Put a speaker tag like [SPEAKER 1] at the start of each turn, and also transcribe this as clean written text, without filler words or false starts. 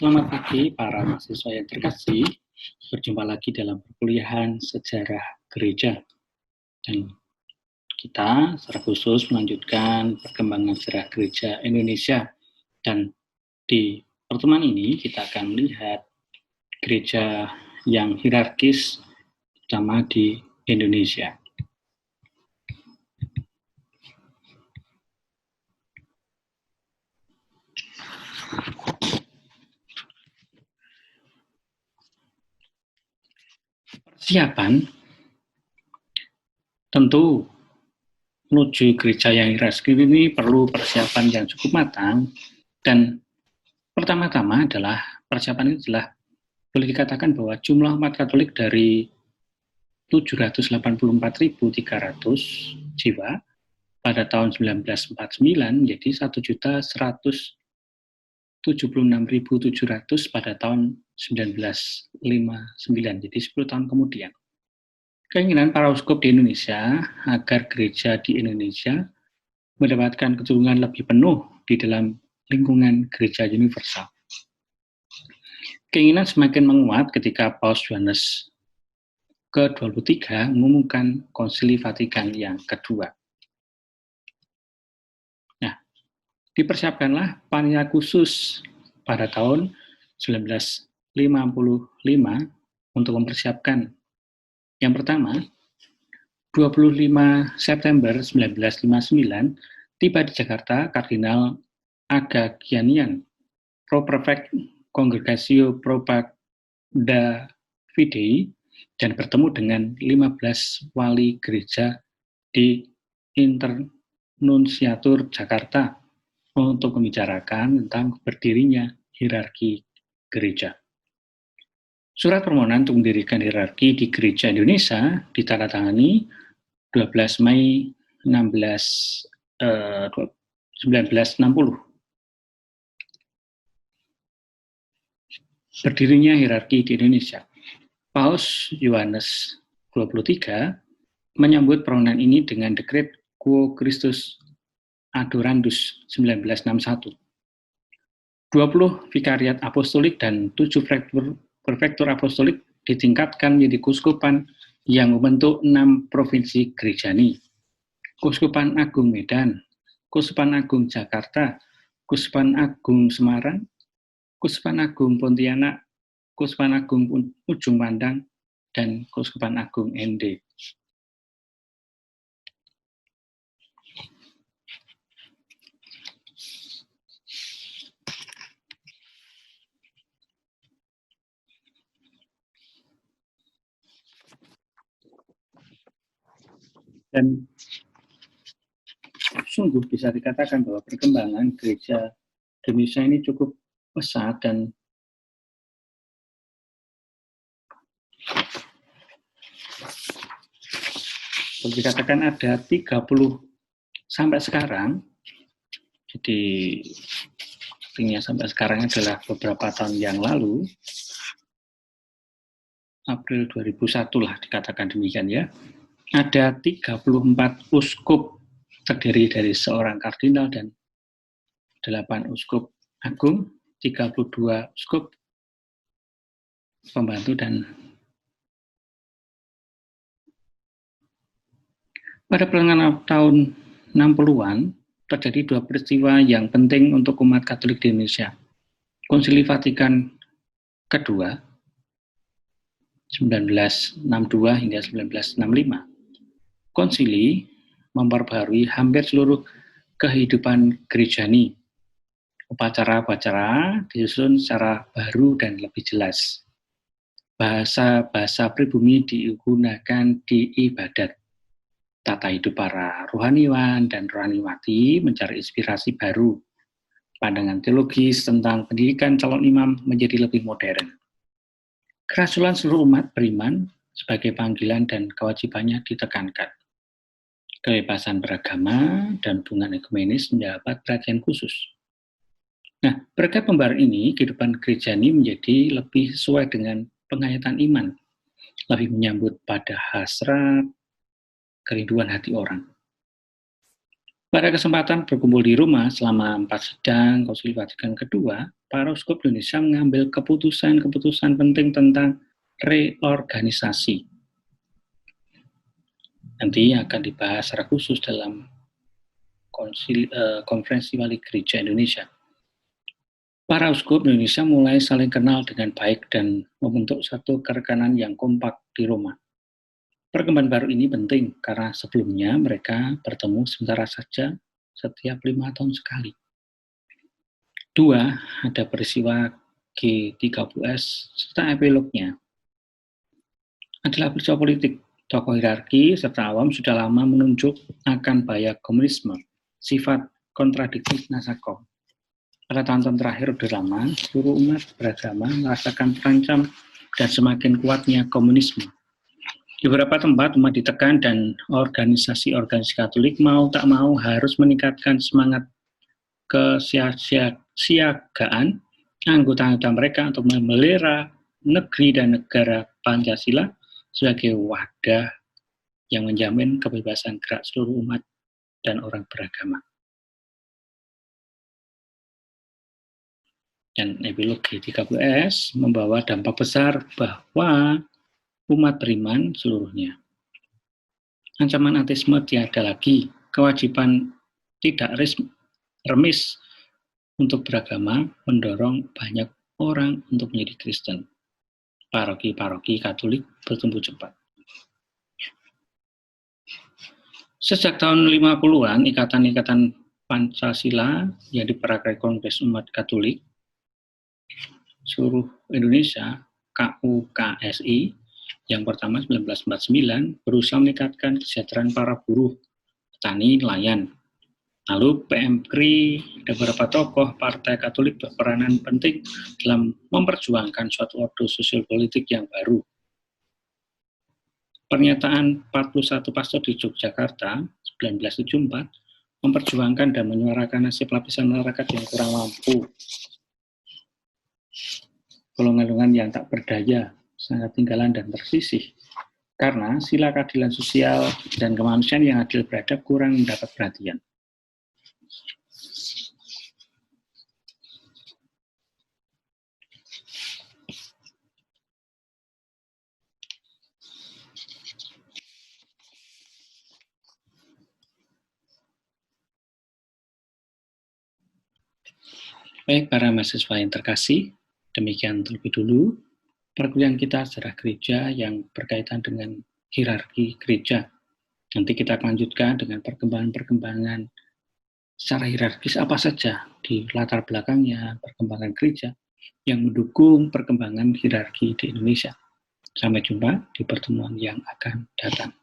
[SPEAKER 1] Selamat pagi para mahasiswa yang terkasih. Berjumpa lagi dalam perkuliahan sejarah gereja. Dan kita secara khusus melanjutkan perkembangan sejarah gereja Indonesia. Dan di pertemuan ini kita akan melihat gereja yang hierarkis terutama di Indonesia. Persiapan tentu menuju gereja yang hierarkis ini perlu persiapan yang cukup matang, dan pertama-tama adalah persiapan ini adalah boleh dikatakan bahwa jumlah umat Katolik dari 784.300 jiwa pada tahun 1949 menjadi 1.176.700 pada tahun 1959, jadi 10 tahun kemudian. Keinginan para uskup di Indonesia agar gereja di Indonesia mendapatkan kecenderungan lebih penuh di dalam lingkungan gereja universal. Keinginan semakin menguat ketika Paus Yohanes ke-23 mengumumkan Konsili Vatikan yang kedua. Nah, dipersiapkanlah panitia khusus pada tahun 1955 untuk mempersiapkan. Yang pertama, 25 September 1959, tiba di Jakarta Kardinal Agagianian, Pro-Prefect Congregatio Propaganda Fidei, dan bertemu dengan 15 wali gereja di Internunciatur Jakarta untuk membicarakan tentang berdirinya hierarki gereja. Surat permohonan untuk mendirikan hierarki di gereja Indonesia ditandatangani 12 Mei 1960. Berdirinya hierarki di Indonesia. Paus Yohanes 23 menyambut permohonan ini dengan dekret Quo Christus Adorandus 1961. 20 vikariat apostolik dan 7 prefektur apostolik ditingkatkan menjadi keuskupan yang membentuk 6 provinsi gerejani. Keuskupan Agung Medan, Keuskupan Agung Jakarta, Keuskupan Agung Semarang, Keuskupan Agung Pontianak, Keuskupan Agung Ujung Pandang, dan Keuskupan Agung Ende. Dan sungguh bisa dikatakan bahwa perkembangan gereja Indonesia ini cukup pesat, dan boleh dikatakan ada 30 sampai sekarang. Jadi artinya sampai sekarang adalah beberapa tahun yang lalu, April 2001 lah dikatakan demikian ya. Ada 34 uskup terdiri dari seorang kardinal dan 8 uskup agung, 32 uskup pembantu, dan pada pertengahan tahun 60-an terjadi 2 peristiwa yang penting untuk umat Katolik di Indonesia. Konsili Vatikan kedua 1962 hingga 1965. Konsili memperbarui hampir seluruh kehidupan gerejani. Upacara-upacara disusun secara baru dan lebih jelas. Bahasa-bahasa pribumi digunakan di ibadat. Tata hidup para rohaniwan dan rohaniwati mencari inspirasi baru. Pandangan teologis tentang pendidikan calon imam menjadi lebih modern. Kerasulan seluruh umat beriman sebagai panggilan dan kewajibannya ditekankan. Kebebasan beragama dan hubungan ekumenis mendapat perhatian khusus. Nah, berkat pembaruan ini, kehidupan gerejani menjadi lebih sesuai dengan penghayatan iman, lebih menyambut pada hasrat, kerinduan hati orang. Pada kesempatan berkumpul di rumah selama 4 sidang Konsili Vatikan kedua, para uskup Indonesia mengambil keputusan-keputusan penting tentang reorganisasi. Nanti akan dibahas secara khusus dalam konferensi wali gereja Indonesia. Para uskup Indonesia mulai saling kenal dengan baik dan membentuk satu kerekanan yang kompak di Roma. Perkembangan baru ini penting karena sebelumnya mereka bertemu sebentar saja setiap 5 tahun sekali. 2. Ada peristiwa G30S serta epilognya. Adalah peristiwa politik. Tokoh hierarki serta awam sudah lama menunjuk akan bahaya komunisme, sifat kontradiktif Nasakov. Pada tahun-tahun terakhir Orde Lama, seluruh umat beragama merasakan terancam dan semakin kuatnya komunisme. Di beberapa tempat umat ditekan dan organisasi-organisasi Katolik mau tak mau harus meningkatkan semangat kesiapsiagaan anggota-anggota mereka untuk memelihara negeri dan negara Pancasila sebagai wadah yang menjamin kebebasan gerak seluruh umat dan orang beragama. Dan epilog G30S membawa dampak besar bahwa umat beriman seluruhnya. Ancaman ateisme tiada lagi, kewajiban tidak remis untuk beragama mendorong banyak orang untuk menjadi Kristen. Paroki-paroki Katolik bertumbuh cepat. Sejak tahun 50-an, ikatan-ikatan Pancasila yang diperakarai Kongres Umat Katolik seluruh Indonesia, KUKSI, yang pertama 1949, berusaha meningkatkan kesejahteraan para buruh, petani, nelayan. Lalu PMKRI dan beberapa tokoh partai Katolik berperanan penting dalam memperjuangkan suatu orde sosial politik yang baru. Pernyataan 41 pastor di Yogyakarta 1974 memperjuangkan dan menyuarakan nasib lapisan masyarakat yang kurang mampu, golongan-golongan yang tak berdaya, sangat tinggalan dan tersisih. Karena sila keadilan sosial dan kemanusiaan yang adil beradab kurang mendapat perhatian. Baik, para mahasiswa yang terkasih, demikian terlebih dulu perkuliahan kita sejarah gereja yang berkaitan dengan hierarki gereja. Nanti kita akan lanjutkan dengan perkembangan-perkembangan secara hierarkis apa saja di latar belakangnya perkembangan gereja yang mendukung perkembangan hierarki di Indonesia. Sampai jumpa di pertemuan yang akan datang.